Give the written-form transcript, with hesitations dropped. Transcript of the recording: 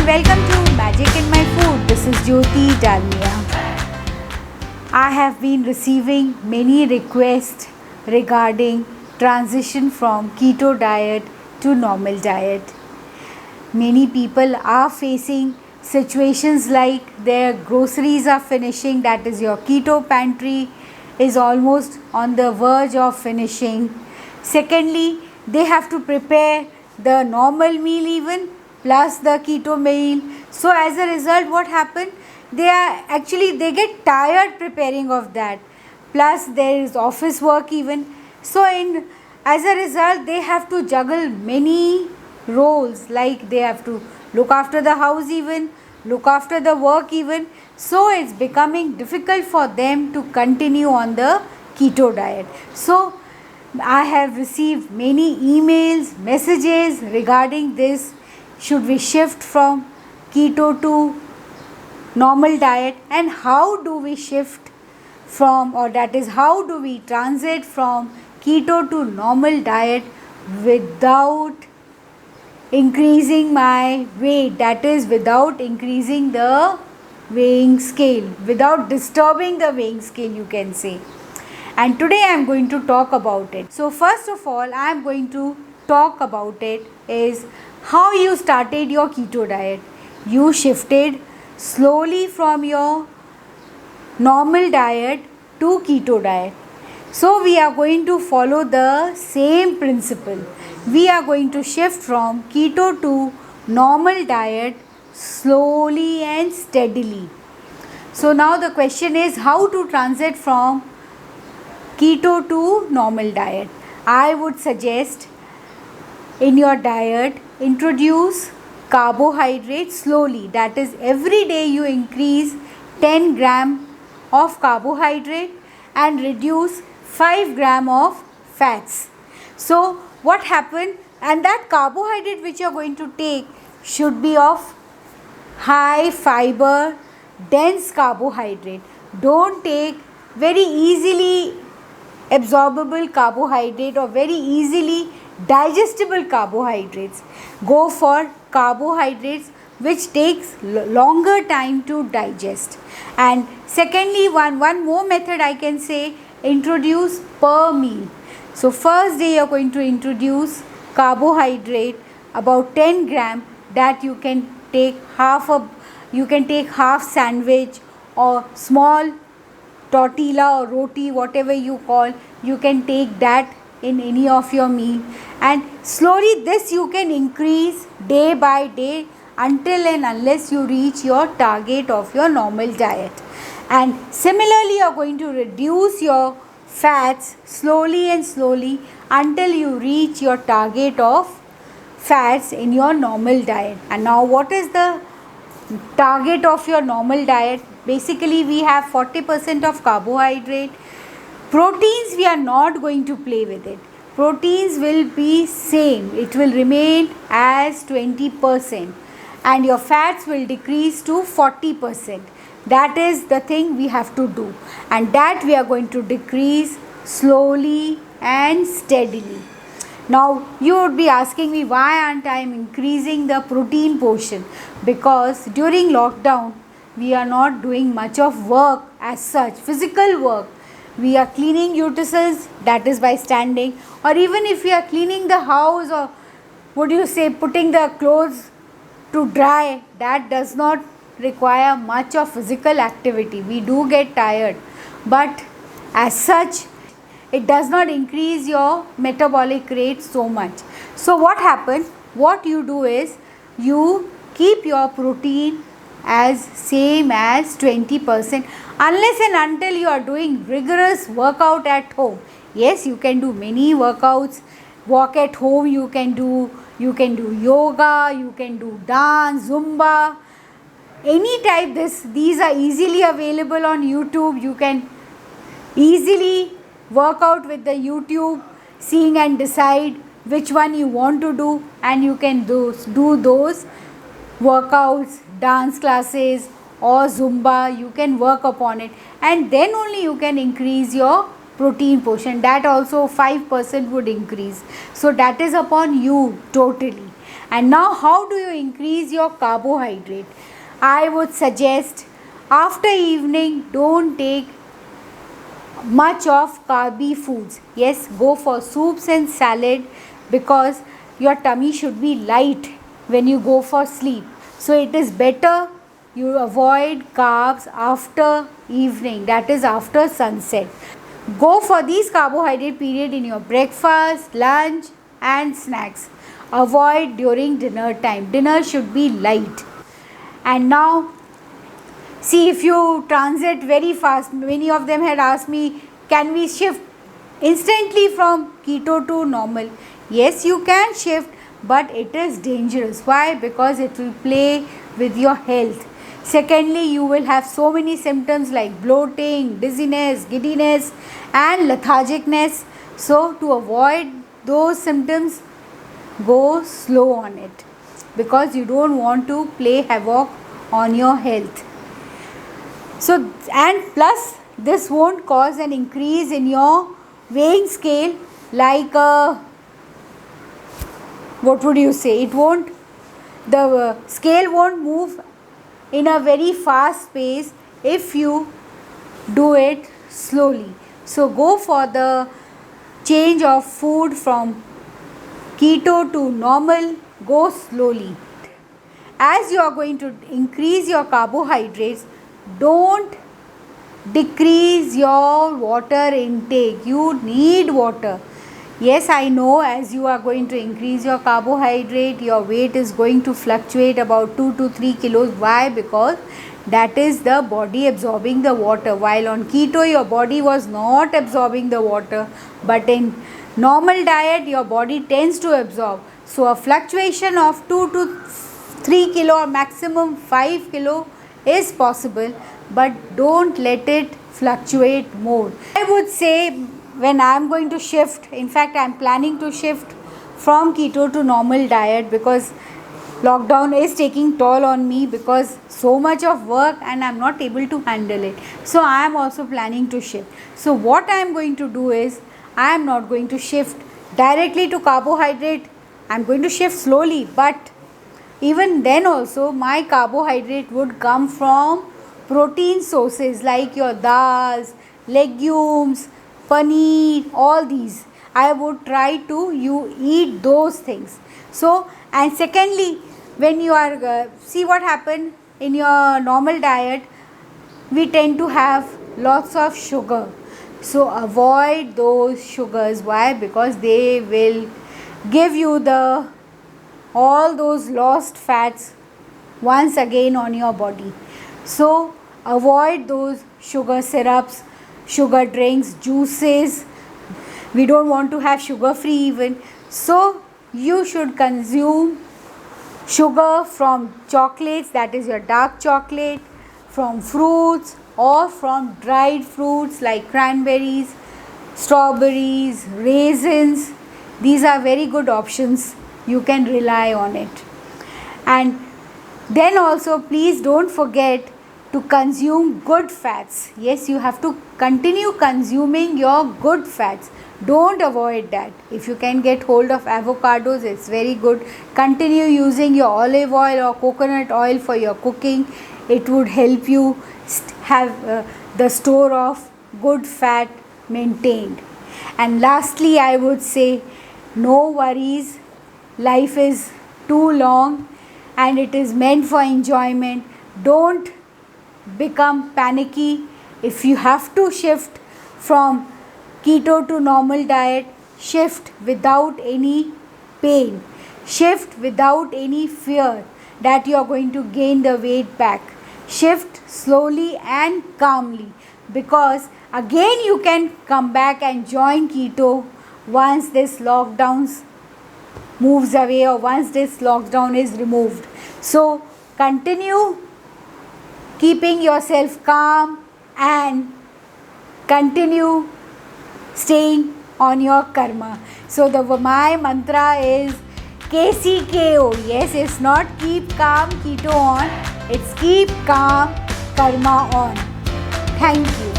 welcome to Magic in My Food. This is Jyoti Dalmia. I have been receiving many requests regarding transition from keto diet to normal diet. Many people are facing situations like their groceries are finishing, that is, your keto pantry is almost on the verge of finishing. Secondly, they have to prepare the normal meal even plus the keto meal. So as a result, what happened? They get tired preparing of that. Plus there is office work even. So as a result, they have to juggle many roles, like they have to look after the house even, look after the work even. So it's becoming difficult for them to continue on the keto diet. So I have received many emails, messages regarding this. Should we shift from keto to normal diet, and how do we shift from, or that is, how do we transit from keto to normal diet without increasing my weight, that is, without increasing the weighing scale, without disturbing the weighing scale, you can say. And today I am going to talk about it. So first of all, I am going to talk about it is how you started your keto diet. You shifted slowly from your normal diet to keto diet. So we are going to follow the same principle. We are going to shift from keto to normal diet slowly and steadily. So now the question is how to transit from keto to normal diet. I would suggest in your diet introduce carbohydrates slowly, that is, every day you increase 10 gram of carbohydrate and reduce 5 gram of fats. So what happened, and that carbohydrate which you are going to take should be of high fiber, dense carbohydrate. Don't take very easily absorbable carbohydrate or very easily digestible carbohydrates. Go for carbohydrates which takes longer time to digest. And secondly, one more method I can say, introduce per meal. So first day you are going to introduce carbohydrate about 10 gram, that you can take half sandwich or small tortilla or roti, whatever you call, you can take that in any of your meal, and slowly this you can increase day by day until and unless you reach your target of your normal diet. And similarly, you are going to reduce your fats slowly and slowly until you reach your target of fats in your normal diet. And now what is the target of your normal diet? Basically we have 40% of carbohydrate. Proteins, we are not going to play with it. Proteins will be same, it will remain as 20%, and your fats will decrease to 40%. That is the thing we have to do, and that we are going to decrease slowly and steadily. Now you would be asking me, why aren't I increasing the protein portion? Because during lockdown we are not doing much of work as such, physical work. We are cleaning utensils, that is by standing, or even if we are cleaning the house, or putting the clothes to dry, that does not require much of physical activity. We do get tired, but as such it does not increase your metabolic rate so much. So what happens, what you do is you keep your protein as same as 20%, unless and until you are doing rigorous workout at home. Yes, you can do many workouts, walk at home, you can do yoga, you can do dance, zumba, any type. These are easily available on YouTube. You can easily work out with the YouTube, seeing and decide which one you want to do, and you can do those workouts, dance classes or Zumba. You can work upon it, and then only you can increase your protein portion, that also 5% would increase. So that is upon you totally. And now, how do you increase your carbohydrate? I would suggest after evening, don't take much of carby foods. Yes, go for soups and salad, because your tummy should be light when you go for sleep. So it is better you avoid carbs after evening, that is after sunset. Go for these carbohydrate period in your breakfast, lunch and snacks. Avoid during dinner time. Dinner should be light. And now, see, if you transit very fast, many of them had asked me, can we shift instantly from keto to normal? Yes, you can shift, but it is dangerous. Why? Because it will play with your health. Secondly, you will have so many symptoms like bloating, dizziness, giddiness and lethargicness. So to avoid those symptoms, go slow on it, because you don't want to play havoc on your health. So, and plus this won't cause an increase in your weighing scale, like what would you say, it won't, the scale won't move in a very fast pace if you do it slowly. So go for the change of food from keto to normal, go slowly. As you are going to increase your carbohydrates, don't decrease your water intake. You need water. Yes, I know, as you are going to increase your carbohydrate, your weight is going to fluctuate about 2 to 3 kilos. Why? Because that is the body absorbing the water. While on keto, your body was not absorbing the water, but in normal diet, your body tends to absorb. So a fluctuation of 2 to 3 kilo or maximum 5 kilo is possible, but don't let it fluctuate more. I would say, when I am going to shift, in fact I am planning to shift from keto to normal diet, because lockdown is taking toll on me, because so much of work and I am not able to handle it. So I am also planning to shift. So what I am going to do is, I am not going to shift directly to carbohydrate. I am going to shift slowly, but even then also my carbohydrate would come from protein sources like your dals, legumes, paneer, all these. I would try to eat those things. So, and secondly, when you are see what happened in your normal diet, we tend to have lots of sugar. So avoid those sugars. Why? Because they will give you the all those lost fats once again on your body. So avoid those sugar syrups, sugar drinks, juices. We don't want to have sugar free even. So you should consume sugar from chocolates, that is your dark chocolate, from fruits or from dried fruits like cranberries, strawberries, raisins. These are very good options. You can rely on it. And then also, please don't forget to consume good fats. Yes, you have to continue consuming your good fats. Don't avoid that. If you can get hold of avocados, it's very good. Continue using your olive oil or coconut oil for your cooking. It would help you have the store of good fat maintained. And lastly, I would say, no worries. Life is too long and it is meant for enjoyment. Don't become panicky. If you have to shift from keto to normal diet, shift without any pain. Shift without any fear that you are going to gain the weight back. Shift slowly and calmly, because again you can come back and join keto once this lockdown moves away or once this lockdown is removed. So continue keeping yourself calm and continue staying on your karma. So my mantra is KCKO. Yes, it's not keep calm keto on, it's keep calm karma on. Thank you.